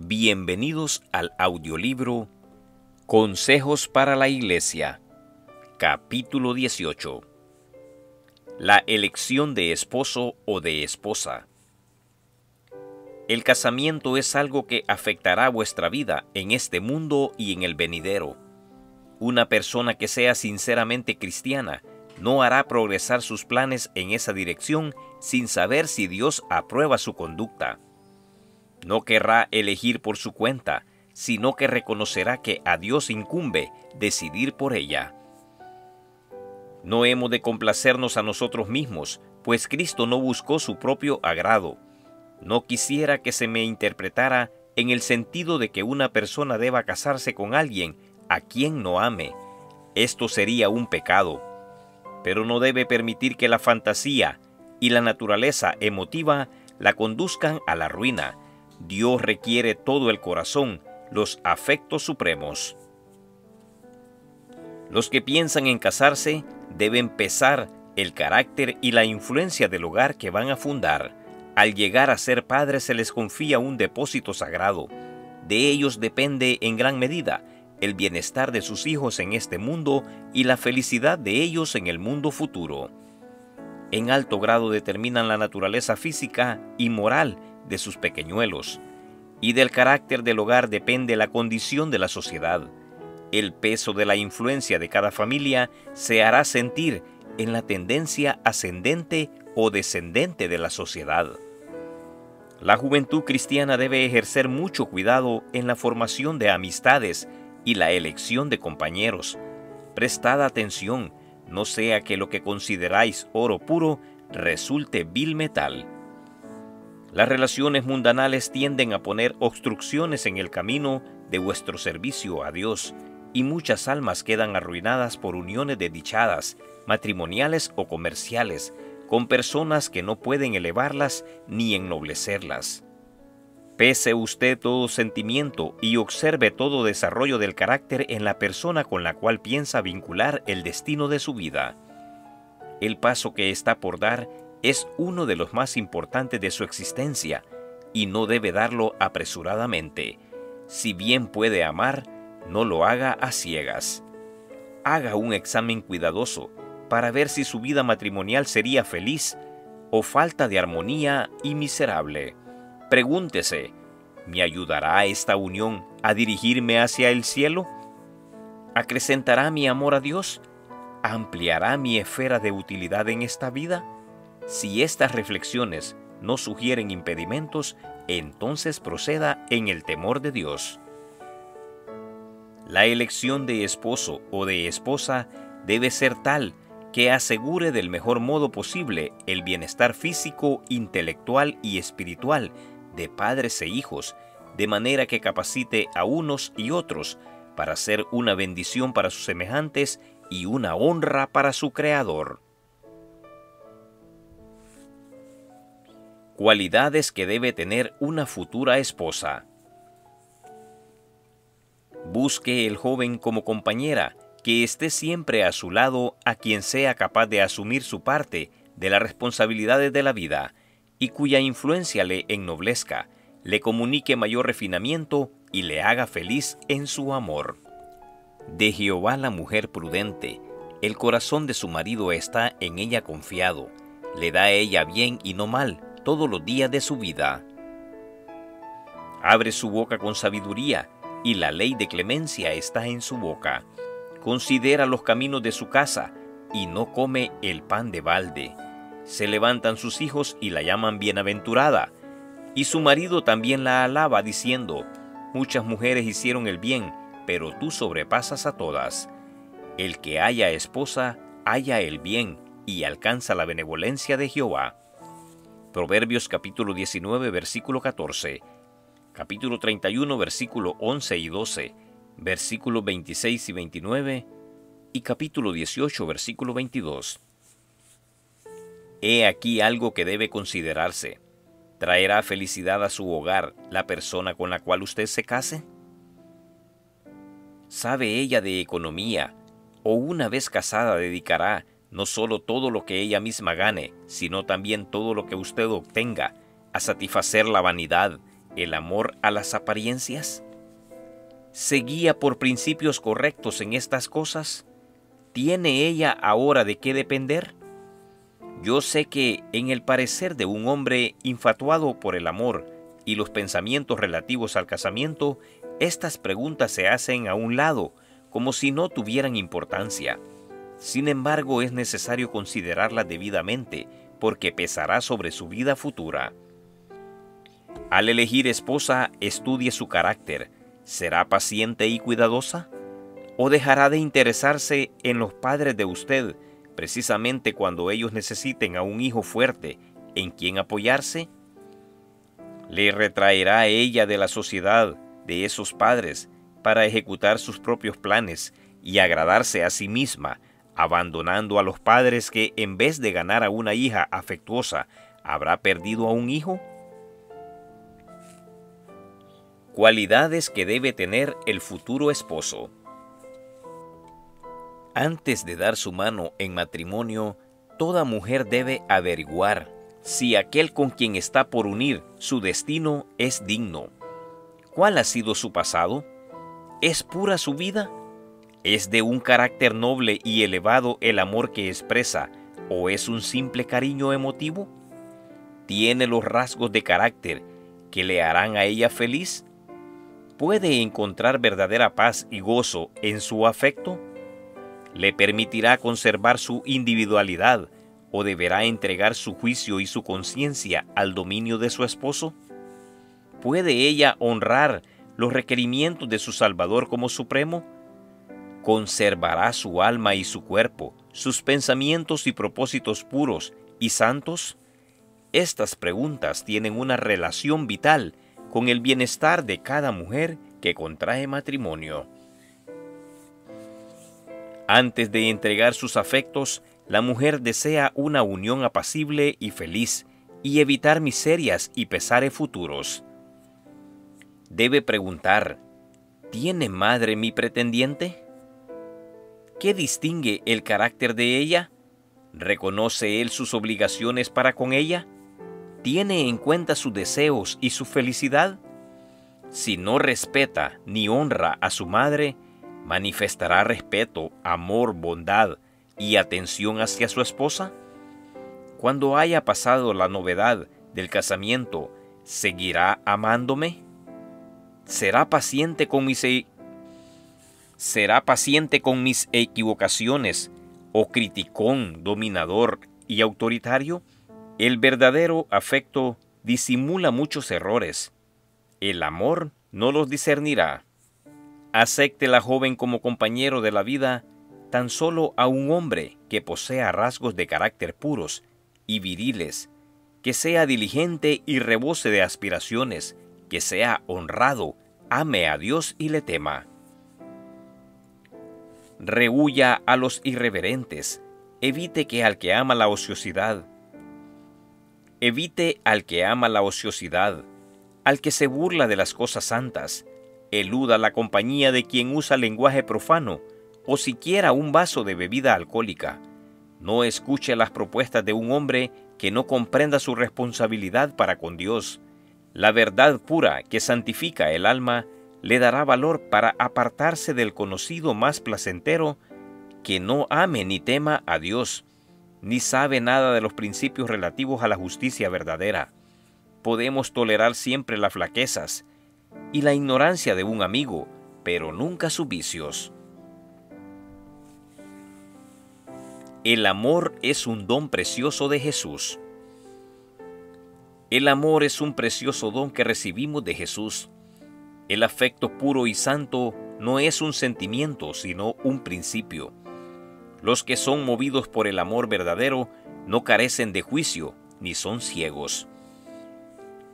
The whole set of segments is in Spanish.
Bienvenidos al audiolibro Consejos para la Iglesia, capítulo 18. La elección de esposo o de esposa. El casamiento es algo que afectará vuestra vida en este mundo y en el venidero. Una persona que sea sinceramente cristiana no hará progresar sus planes en esa dirección sin saber si Dios aprueba su conducta. No querrá elegir por su cuenta, sino que reconocerá que a Dios incumbe decidir por ella. No hemos de complacernos a nosotros mismos, pues Cristo no buscó su propio agrado. No quisiera que se me interpretara en el sentido de que una persona deba casarse con alguien a quien no ame. Esto sería un pecado. Pero no debe permitir que la fantasía y la naturaleza emotiva la conduzcan a la ruina. Dios requiere todo el corazón, los afectos supremos. Los que piensan en casarse deben pesar el carácter y la influencia del hogar que van a fundar. Al llegar a ser padres se les confía un depósito sagrado. De ellos depende en gran medida el bienestar de sus hijos en este mundo y la felicidad de ellos en el mundo futuro. En alto grado determinan la naturaleza física y moral de sus pequeñuelos, y del carácter del hogar depende la condición de la sociedad. El peso de la influencia de cada familia se hará sentir en la tendencia ascendente o descendente de la sociedad. La juventud cristiana debe ejercer mucho cuidado en la formación de amistades y la elección de compañeros. Prestad atención, no sea que lo que consideráis oro puro resulte vil metal. Las relaciones mundanales tienden a poner obstrucciones en el camino de vuestro servicio a Dios, y muchas almas quedan arruinadas por uniones desdichadas, matrimoniales o comerciales, con personas que no pueden elevarlas ni ennoblecerlas. Pese usted todo sentimiento y observe todo desarrollo del carácter en la persona con la cual piensa vincular el destino de su vida. El paso que está por dar es uno de los más importantes de su existencia y no debe darlo apresuradamente. Si bien puede amar, no lo haga a ciegas. Haga un examen cuidadoso para ver si su vida matrimonial sería feliz o falta de armonía y miserable. Pregúntese, ¿me ayudará esta unión a dirigirme hacia el cielo? ¿Acrecentará mi amor a Dios? ¿Ampliará mi esfera de utilidad en esta vida? Si estas reflexiones no sugieren impedimentos, entonces proceda en el temor de Dios. La elección de esposo o de esposa debe ser tal que asegure del mejor modo posible el bienestar físico, intelectual y espiritual de padres e hijos, de manera que capacite a unos y otros para ser una bendición para sus semejantes y una honra para su Creador. Cualidades que debe tener una futura esposa. Busque el joven como compañera, que esté siempre a su lado, a quien sea capaz de asumir su parte de las responsabilidades de la vida y cuya influencia le ennoblezca, le comunique mayor refinamiento y le haga feliz en su amor. De Jehová la mujer prudente, el corazón de su marido está en ella confiado, le da a ella bien y no mal todos los días de su vida. Abre su boca con sabiduría, y la ley de clemencia está en su boca. Considera los caminos de su casa, y no come el pan de balde. Se levantan sus hijos y la llaman bienaventurada, y su marido también la alaba, diciendo: muchas mujeres hicieron el bien, pero tú sobrepasas a todas. El que haya esposa, halla el bien, y alcanza la benevolencia de Jehová. Proverbios capítulo 19, versículo 14, capítulo 31, versículo 11 y 12, versículos 26 y 29, y capítulo 18, versículo 22. He aquí algo que debe considerarse. ¿Traerá felicidad a su hogar la persona con la cual usted se case? ¿Sabe ella de economía? ¿O una vez casada dedicará no solo todo lo que ella misma gane, sino también todo lo que usted obtenga, a satisfacer la vanidad, el amor a las apariencias? ¿Se guía por principios correctos en estas cosas? ¿Tiene ella ahora de qué depender? Yo sé que en el parecer de un hombre infatuado por el amor y los pensamientos relativos al casamiento, estas preguntas se hacen a un lado, como si no tuvieran importancia. Sin embargo, es necesario considerarlas debidamente, porque pesará sobre su vida futura. Al elegir esposa, estudie su carácter. ¿Será paciente y cuidadosa? ¿O dejará de interesarse en los padres de usted, precisamente cuando ellos necesiten a un hijo fuerte en quien apoyarse? ¿Le retraerá a ella de la sociedad de esos padres para ejecutar sus propios planes y agradarse a sí misma, abandonando a los padres que, en vez de ganar a una hija afectuosa, habrá perdido a un hijo? Cualidades que debe tener el futuro esposo. Antes de dar su mano en matrimonio, toda mujer debe averiguar si aquel con quien está por unir su destino es digno. ¿Cuál ha sido su pasado? ¿Es pura su vida? ¿Es de un carácter noble y elevado el amor que expresa, o es un simple cariño emotivo? ¿Tiene los rasgos de carácter que le harán a ella feliz? ¿Puede encontrar verdadera paz y gozo en su afecto? ¿Le permitirá conservar su individualidad o deberá entregar su juicio y su conciencia al dominio de su esposo? ¿Puede ella honrar los requerimientos de su Salvador como supremo? ¿Conservará su alma y su cuerpo, sus pensamientos y propósitos puros y santos? Estas preguntas tienen una relación vital con el bienestar de cada mujer que contrae matrimonio. Antes de entregar sus afectos, la mujer desea una unión apacible y feliz y evitar miserias y pesares futuros. Debe preguntar, ¿tiene madre mi pretendiente? ¿Qué distingue el carácter de ella? ¿Reconoce él sus obligaciones para con ella? ¿Tiene en cuenta sus deseos y su felicidad? Si no respeta ni honra a su madre, ¿manifestará respeto, amor, bondad y atención hacia su esposa? Cuando haya pasado la novedad del casamiento, ¿seguirá amándome? ¿Será paciente con mis equivocaciones o criticón, dominador y autoritario? El verdadero afecto disimula muchos errores. El amor no los discernirá. Acepte la joven como compañero de la vida tan solo a un hombre que posea rasgos de carácter puros y viriles, que sea diligente y rebose de aspiraciones, que sea honrado, ame a Dios y le tema. Rehúya a los irreverentes, evite al que ama la ociosidad, al que se burla de las cosas santas, eluda la compañía de quien usa lenguaje profano o siquiera un vaso de bebida alcohólica. No escuche las propuestas de un hombre que no comprenda su responsabilidad para con Dios. La verdad pura que santifica el alma le dará valor para apartarse del conocido más placentero que no ame ni tema a Dios, ni sabe nada de los principios relativos a la justicia verdadera. Podemos tolerar siempre las flaquezas y la ignorancia de un amigo, pero nunca sus vicios. El amor es un don precioso de Jesús. El amor es un precioso don que recibimos de Jesús. El afecto puro y santo no es un sentimiento, sino un principio. Los que son movidos por el amor verdadero no carecen de juicio, ni son ciegos.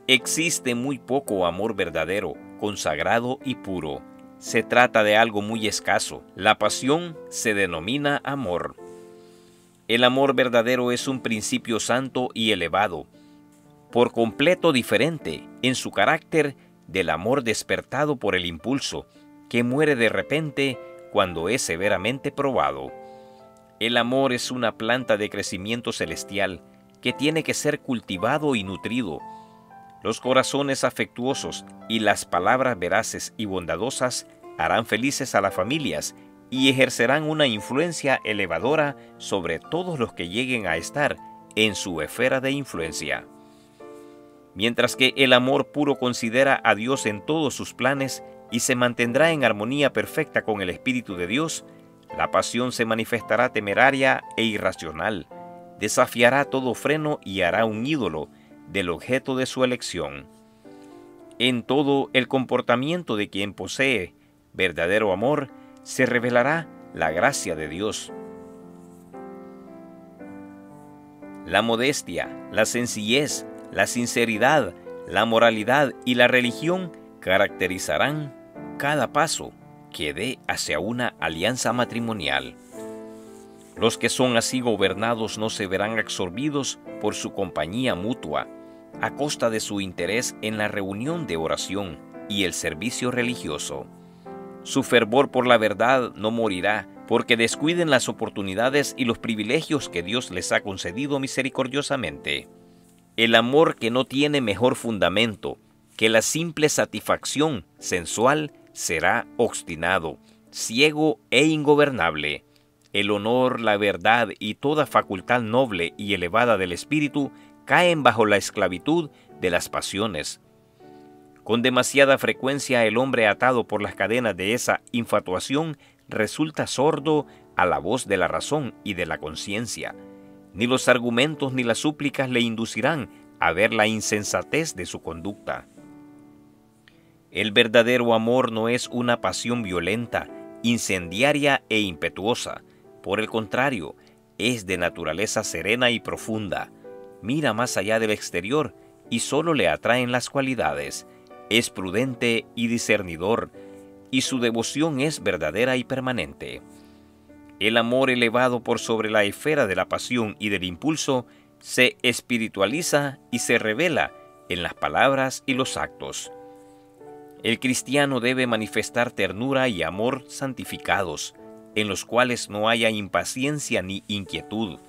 Existe muy poco amor verdadero, consagrado y puro. Se trata de algo muy escaso. La pasión se denomina amor. El amor verdadero es un principio santo y elevado, por completo diferente en su carácter del amor despertado por el impulso, que muere de repente cuando es severamente probado. El amor es una planta de crecimiento celestial que tiene que ser cultivado y nutrido. Los corazones afectuosos y las palabras veraces y bondadosas harán felices a las familias y ejercerán una influencia elevadora sobre todos los que lleguen a estar en su esfera de influencia. Mientras que el amor puro considera a Dios en todos sus planes y se mantendrá en armonía perfecta con el Espíritu de Dios, la pasión se manifestará temeraria e irracional, desafiará todo freno y hará un ídolo del objeto de su elección. En todo el comportamiento de quien posee verdadero amor se revelará la gracia de Dios. La modestia, la sencillez, la sinceridad, la moralidad y la religión caracterizarán cada paso que dé hacia una alianza matrimonial. Los que son así gobernados no se verán absorbidos por su compañía mutua, a costa de su interés en la reunión de oración y el servicio religioso. Su fervor por la verdad no morirá, porque descuiden las oportunidades y los privilegios que Dios les ha concedido misericordiosamente. El amor que no tiene mejor fundamento que la simple satisfacción sensual será obstinado, ciego e ingobernable. El honor, la verdad y toda facultad noble y elevada del espíritu caen bajo la esclavitud de las pasiones. Con demasiada frecuencia el hombre atado por las cadenas de esa infatuación resulta sordo a la voz de la razón y de la conciencia. Ni los argumentos ni las súplicas le inducirán a ver la insensatez de su conducta. El verdadero amor no es una pasión violenta, incendiaria e impetuosa. Por el contrario, es de naturaleza serena y profunda. Mira más allá del exterior y solo le atraen las cualidades. Es prudente y discernidor, y su devoción es verdadera y permanente. El amor elevado por sobre la esfera de la pasión y del impulso se espiritualiza y se revela en las palabras y los actos. El cristiano debe manifestar ternura y amor santificados, en los cuales no haya impaciencia ni inquietud.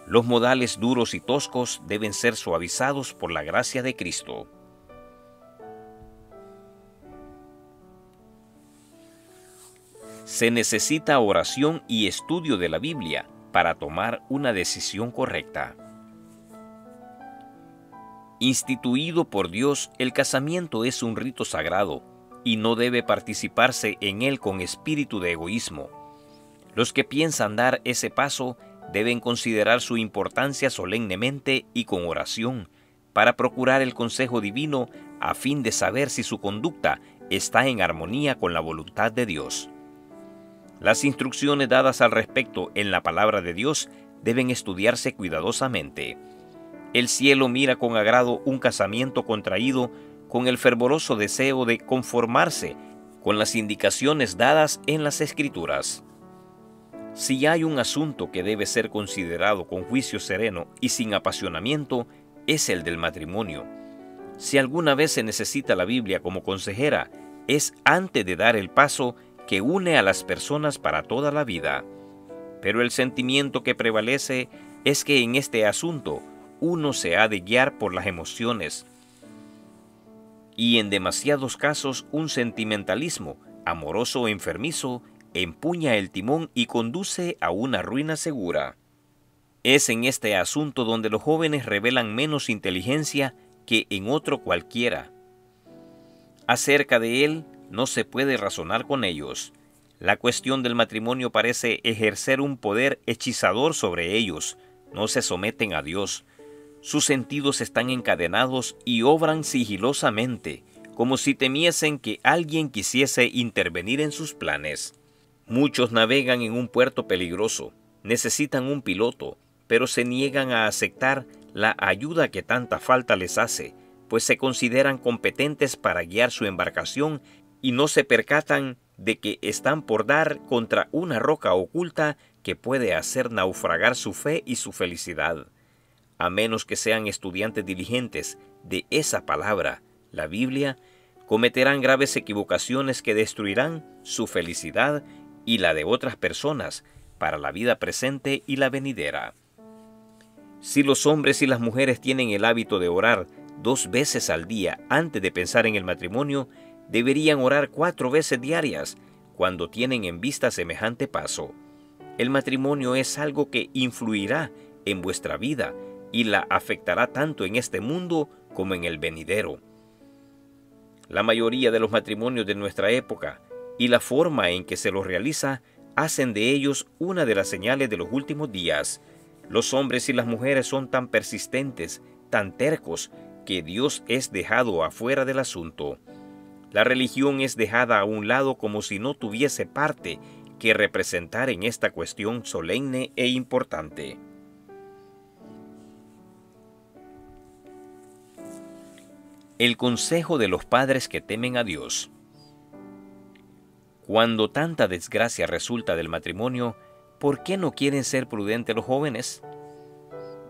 Los modales duros y toscos deben ser suavizados por la gracia de Cristo. Se necesita oración y estudio de la Biblia para tomar una decisión correcta. Instituido por Dios, el casamiento es un rito sagrado y no debe participarse en él con espíritu de egoísmo. Los que piensan dar ese paso deben considerar su importancia solemnemente y con oración para procurar el consejo divino a fin de saber si su conducta está en armonía con la voluntad de Dios. Las instrucciones dadas al respecto en la palabra de Dios deben estudiarse cuidadosamente. El cielo mira con agrado un casamiento contraído con el fervoroso deseo de conformarse con las indicaciones dadas en las Escrituras. Si hay un asunto que debe ser considerado con juicio sereno y sin apasionamiento, es el del matrimonio. Si alguna vez se necesita la Biblia como consejera, es antes de dar el paso que une a las personas para toda la vida. Pero el sentimiento que prevalece es que en este asunto uno se ha de guiar por las emociones, y en demasiados casos un sentimentalismo amoroso o enfermizo empuña el timón y conduce a una ruina segura. Es en este asunto donde los jóvenes revelan menos inteligencia que en otro cualquiera. Acerca de él no se puede razonar con ellos. La cuestión del matrimonio parece ejercer un poder hechizador sobre ellos. No se someten a Dios. Sus sentidos están encadenados y obran sigilosamente, como si temiesen que alguien quisiese intervenir en sus planes. Muchos navegan en un puerto peligroso, necesitan un piloto, pero se niegan a aceptar la ayuda que tanta falta les hace, pues se consideran competentes para guiar su embarcación y no se percatan de que están por dar contra una roca oculta que puede hacer naufragar su fe y su felicidad. A menos que sean estudiantes diligentes de esa palabra, la Biblia, cometerán graves equivocaciones que destruirán su felicidad y la de otras personas para la vida presente y la venidera. Si los hombres y las mujeres tienen el hábito de orar 2 veces al día antes de pensar en el matrimonio, deberían orar 4 veces diarias cuando tienen en vista semejante paso. El matrimonio es algo que influirá en vuestra vida y la afectará tanto en este mundo como en el venidero. La mayoría de los matrimonios de nuestra época y la forma en que se los realiza hacen de ellos una de las señales de los últimos días. Los hombres y las mujeres son tan persistentes, tan tercos, que Dios es dejado afuera del asunto. La religión es dejada a un lado como si no tuviese parte que representar en esta cuestión solemne e importante. El consejo de los padres que temen a Dios. Cuando tanta desgracia resulta del matrimonio, ¿por qué no quieren ser prudentes los jóvenes?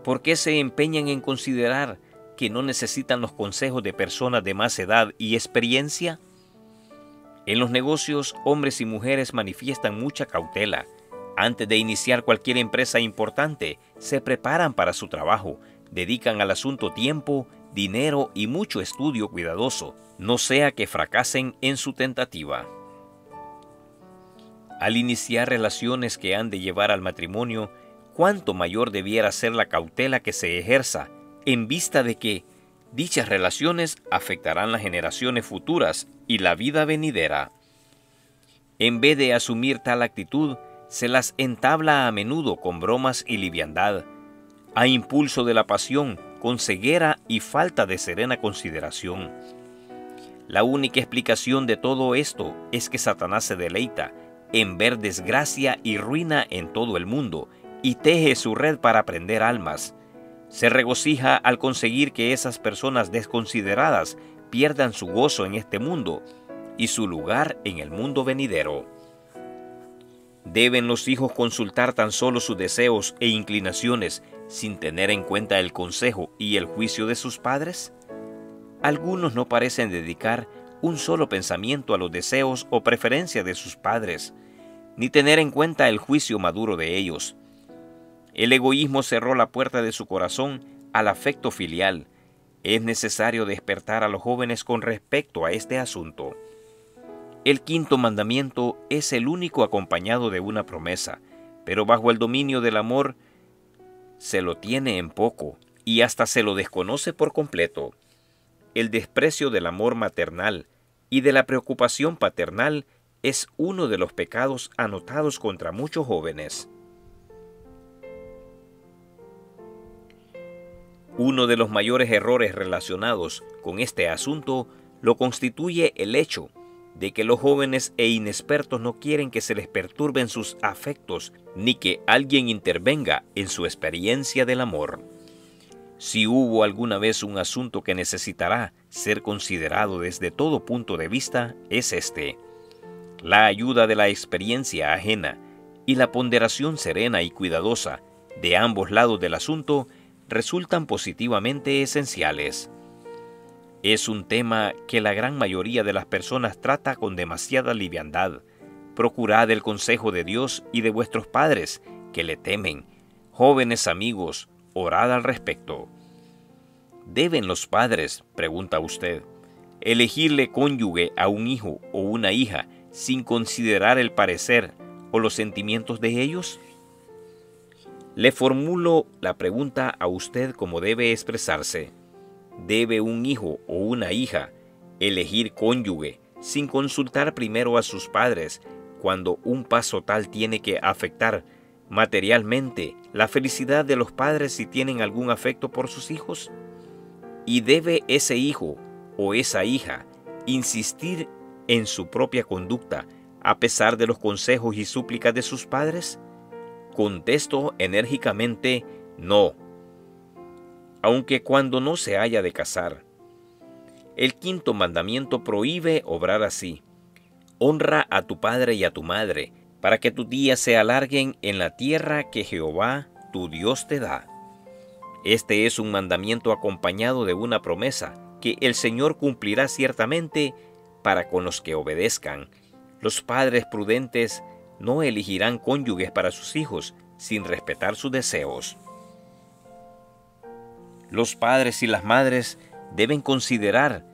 ¿Por qué se empeñan en considerar que no necesitan los consejos de personas de más edad y experiencia? En los negocios, hombres y mujeres manifiestan mucha cautela. Antes de iniciar cualquier empresa importante, se preparan para su trabajo, dedican al asunto tiempo, dinero y mucho estudio cuidadoso, no sea que fracasen en su tentativa. Al iniciar relaciones que han de llevar al matrimonio, cuánto mayor debiera ser la cautela que se ejerza, en vista de que dichas relaciones afectarán las generaciones futuras y la vida venidera. En vez de asumir tal actitud, se las entabla a menudo con bromas y liviandad, a impulso de la pasión, con ceguera y falta de serena consideración. La única explicación de todo esto es que Satanás se deleita en ver desgracia y ruina en todo el mundo y teje su red para prender almas. Se regocija al conseguir que esas personas desconsideradas pierdan su gozo en este mundo y su lugar en el mundo venidero. ¿Deben los hijos consultar tan solo sus deseos e inclinaciones sin tener en cuenta el consejo y el juicio de sus padres? Algunos no parecen dedicar un solo pensamiento a los deseos o preferencias de sus padres, ni tener en cuenta el juicio maduro de ellos. El egoísmo cerró la puerta de su corazón al afecto filial. Es necesario despertar a los jóvenes con respecto a este asunto. El 5.º mandamiento es el único acompañado de una promesa, pero bajo el dominio del amor se lo tiene en poco y hasta se lo desconoce por completo. El desprecio del amor maternal y de la preocupación paternal es uno de los pecados anotados contra muchos jóvenes. Uno de los mayores errores relacionados con este asunto lo constituye el hecho de que los jóvenes e inexpertos no quieren que se les perturben sus afectos ni que alguien intervenga en su experiencia del amor. Si hubo alguna vez un asunto que necesitará ser considerado desde todo punto de vista, es este. La ayuda de la experiencia ajena y la ponderación serena y cuidadosa de ambos lados del asunto resultan positivamente esenciales. Es un tema que la gran mayoría de las personas trata con demasiada liviandad. Procurad el consejo de Dios y de vuestros padres, que le temen. Jóvenes amigos, orad al respecto. ¿Deben los padres, pregunta usted, elegirle cónyuge a un hijo o una hija sin considerar el parecer o los sentimientos de ellos? Le formulo la pregunta a usted como debe expresarse. ¿Debe un hijo o una hija elegir cónyuge sin consultar primero a sus padres cuando un paso tal tiene que afectar materialmente la felicidad de los padres si tienen algún afecto por sus hijos? ¿Y debe ese hijo o esa hija insistir en su propia conducta a pesar de los consejos y súplicas de sus padres? Contesto enérgicamente no. Aunque cuando no se haya de casar. El 5.º mandamiento prohíbe obrar así. Honra a tu padre y a tu madre, para que tus días se alarguen en la tierra que Jehová, tu Dios, te da. Este es un mandamiento acompañado de una promesa que el Señor cumplirá ciertamente para con los que obedezcan. Los padres prudentes no elegirán cónyuges para sus hijos sin respetar sus deseos. Los padres y las madres deben considerar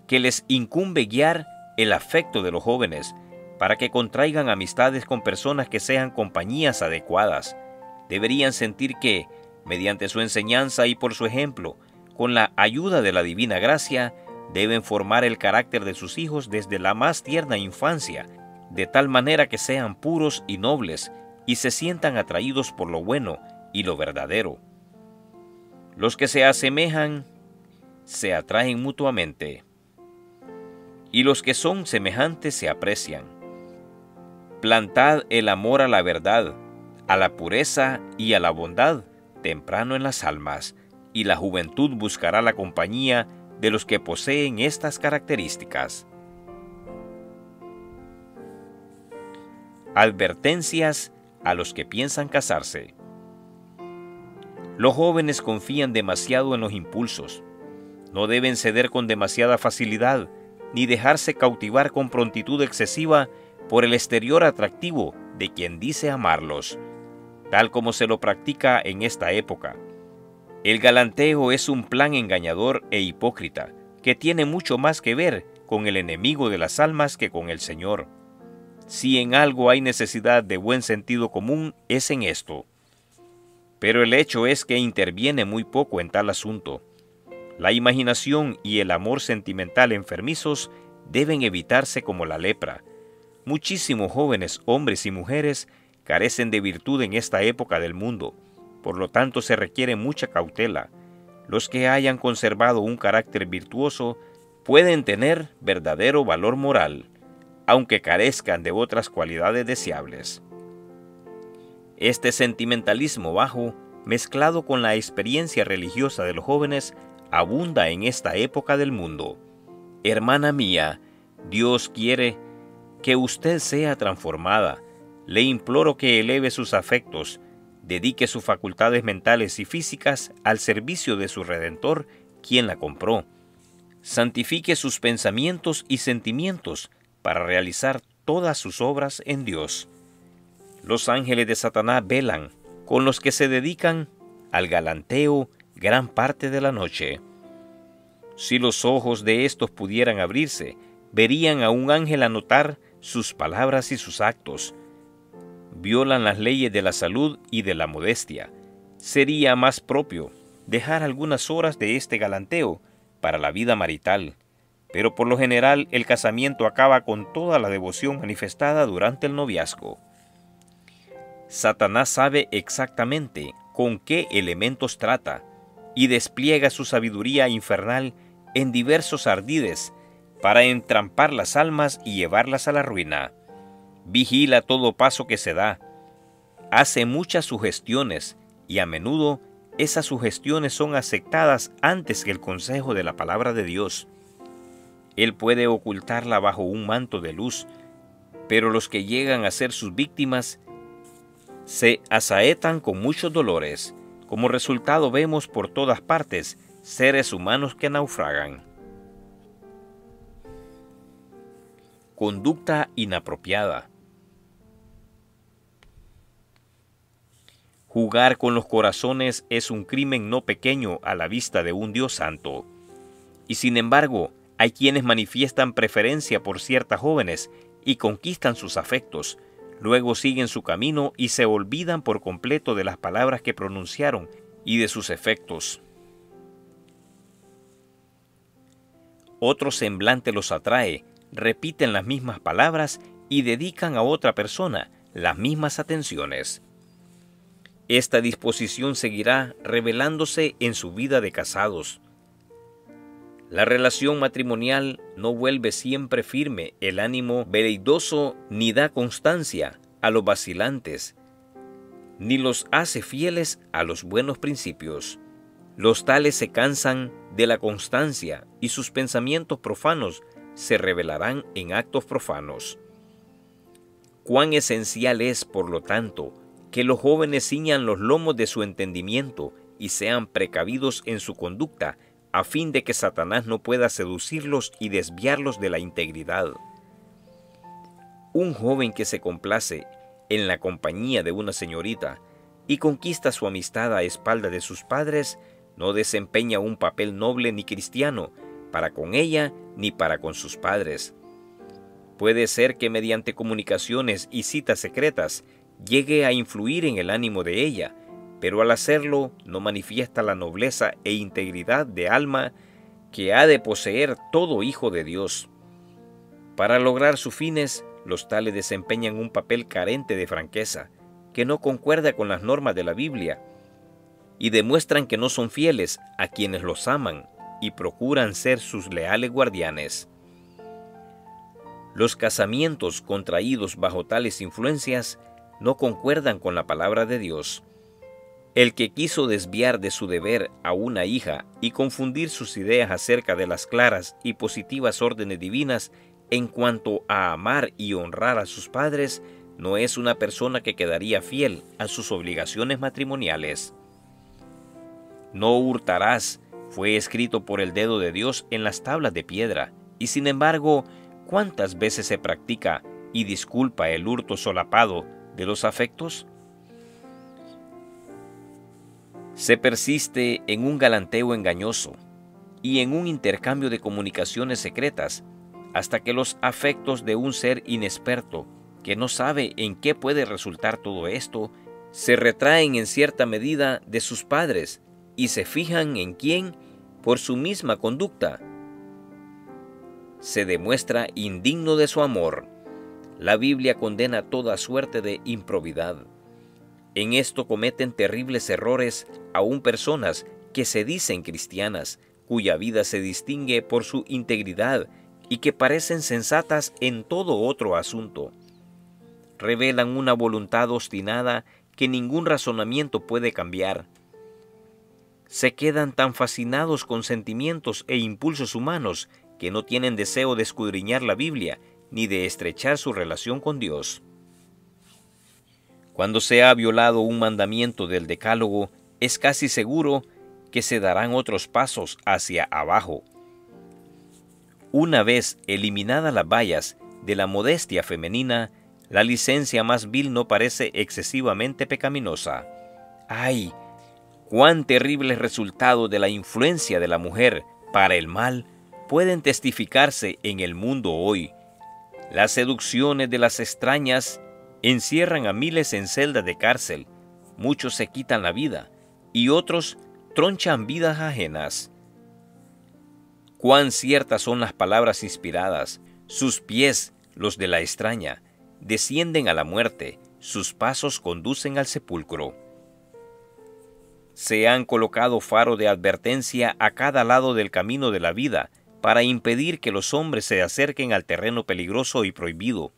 que les incumbe guiar el afecto de los jóvenes para que contraigan amistades con personas que sean compañías adecuadas. Deberían sentir que, mediante su enseñanza y por su ejemplo, con la ayuda de la divina gracia, deben formar el carácter de sus hijos desde la más tierna infancia, de tal manera que sean puros y nobles y se sientan atraídos por lo bueno y lo verdadero. Los que se asemejan se atraen mutuamente, y los que son semejantes se aprecian. Plantad el amor a la verdad, a la pureza y a la bondad temprano en las almas, y la juventud buscará la compañía de los que poseen estas características. Advertencias a los que piensan casarse. Los jóvenes confían demasiado en los impulsos. No deben ceder con demasiada facilidad, ni dejarse cautivar con prontitud excesiva por el exterior atractivo de quien dice amarlos, tal como se lo practica en esta época. El galanteo es un plan engañador e hipócrita, que tiene mucho más que ver con el enemigo de las almas que con el Señor. Si en algo hay necesidad de buen sentido común, es en esto. Pero el hecho es que interviene muy poco en tal asunto. La imaginación y el amor sentimental enfermizos deben evitarse como la lepra. Muchísimos jóvenes, hombres y mujeres, carecen de virtud en esta época del mundo. Por lo tanto, se requiere mucha cautela. Los que hayan conservado un carácter virtuoso pueden tener verdadero valor moral, aunque carezcan de otras cualidades deseables. Este sentimentalismo bajo, mezclado con la experiencia religiosa de los jóvenes, abunda en esta época del mundo. Hermana mía, Dios quiere que usted sea transformada. Le imploro que eleve sus afectos, dedique sus facultades mentales y físicas al servicio de su Redentor, quien la compró. Santifique sus pensamientos y sentimientos para realizar todas sus obras en Dios. Los ángeles de Satanás velan con los que se dedican al galanteo gran parte de la noche. Si los ojos de estos pudieran abrirse, verían a un ángel anotar sus palabras y sus actos. Violan las leyes de la salud y de la modestia. Sería más propio dejar algunas horas de este galanteo para la vida marital, pero por lo general el casamiento acaba con toda la devoción manifestada durante el noviazgo. Satanás sabe exactamente con qué elementos trata y despliega su sabiduría infernal en diversos ardides para entrampar las almas y llevarlas a la ruina. Vigila todo paso que se da. Hace muchas sugestiones y a menudo esas sugestiones son aceptadas antes que el consejo de la palabra de Dios. Él puede ocultarla bajo un manto de luz, pero los que llegan a ser sus víctimas se asaetan con muchos dolores. Como resultado vemos por todas partes seres humanos que naufragan. Conducta inapropiada. Jugar con los corazones es un crimen no pequeño a la vista de un Dios santo. Y sin embargo, hay quienes manifiestan preferencia por ciertas jóvenes y conquistan sus afectos. Luego siguen su camino y se olvidan por completo de las palabras que pronunciaron y de sus efectos. Otro semblante los atrae, repiten las mismas palabras y dedican a otra persona las mismas atenciones. Esta disposición seguirá revelándose en su vida de casados. La relación matrimonial no vuelve siempre firme el ánimo veleidoso ni da constancia a los vacilantes, ni los hace fieles a los buenos principios. Los tales se cansan de la constancia y sus pensamientos profanos se revelarán en actos profanos. Cuán esencial es, por lo tanto, que los jóvenes ciñan los lomos de su entendimiento y sean precavidos en su conducta, a fin de que Satanás no pueda seducirlos y desviarlos de la integridad. Un joven que se complace en la compañía de una señorita y conquista su amistad a espalda de sus padres, no desempeña un papel noble ni cristiano para con ella ni para con sus padres. Puede ser que mediante comunicaciones y citas secretas llegue a influir en el ánimo de ella, pero al hacerlo no manifiesta la nobleza e integridad de alma que ha de poseer todo hijo de Dios. Para lograr sus fines, los tales desempeñan un papel carente de franqueza, que no concuerda con las normas de la Biblia, y demuestran que no son fieles a quienes los aman y procuran ser sus leales guardianes. Los casamientos contraídos bajo tales influencias no concuerdan con la palabra de Dios. El que quiso desviar de su deber a una hija y confundir sus ideas acerca de las claras y positivas órdenes divinas en cuanto a amar y honrar a sus padres, no es una persona que quedaría fiel a sus obligaciones matrimoniales. No hurtarás fue escrito por el dedo de Dios en las tablas de piedra, y sin embargo, ¿cuántas veces se practica y disculpa el hurto solapado de los afectos? Se persiste en un galanteo engañoso y en un intercambio de comunicaciones secretas hasta que los afectos de un ser inexperto, que no sabe en qué puede resultar todo esto, se retraen en cierta medida de sus padres y se fijan en quien, por su misma conducta, se demuestra indigno de su amor. La Biblia condena toda suerte de improbidad. En esto cometen terribles errores aún personas que se dicen cristianas, cuya vida se distingue por su integridad y que parecen sensatas en todo otro asunto. Revelan una voluntad obstinada que ningún razonamiento puede cambiar. Se quedan tan fascinados con sentimientos e impulsos humanos que no tienen deseo de escudriñar la Biblia ni de estrechar su relación con Dios. Cuando se ha violado un mandamiento del Decálogo, es casi seguro que se darán otros pasos hacia abajo. Una vez eliminadas las vallas de la modestia femenina, la licencia más vil no parece excesivamente pecaminosa. ¡Ay! ¡Cuán terribles resultados de la influencia de la mujer para el mal pueden testificarse en el mundo hoy! Las seducciones de las extrañas encierran a miles en celdas de cárcel, muchos se quitan la vida y otros tronchan vidas ajenas. Cuán ciertas son las palabras inspiradas: sus pies, los de la extraña, descienden a la muerte, sus pasos conducen al sepulcro. Se han colocado faros de advertencia a cada lado del camino de la vida para impedir que los hombres se acerquen al terreno peligroso y prohibido.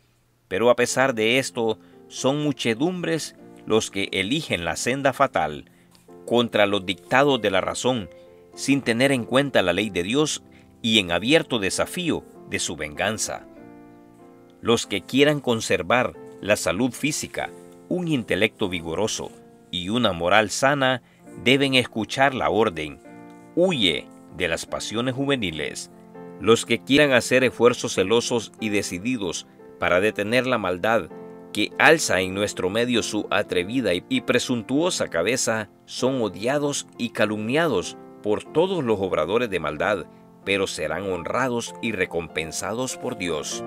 Pero a pesar de esto, son muchedumbres los que eligen la senda fatal, contra los dictados de la razón, sin tener en cuenta la ley de Dios y en abierto desafío de su venganza. Los que quieran conservar la salud física, un intelecto vigoroso y una moral sana, deben escuchar la orden: huye de las pasiones juveniles. Los que quieran hacer esfuerzos celosos y decididos para detener la maldad que alza en nuestro medio su atrevida y presuntuosa cabeza, son odiados y calumniados por todos los obradores de maldad, pero serán honrados y recompensados por Dios.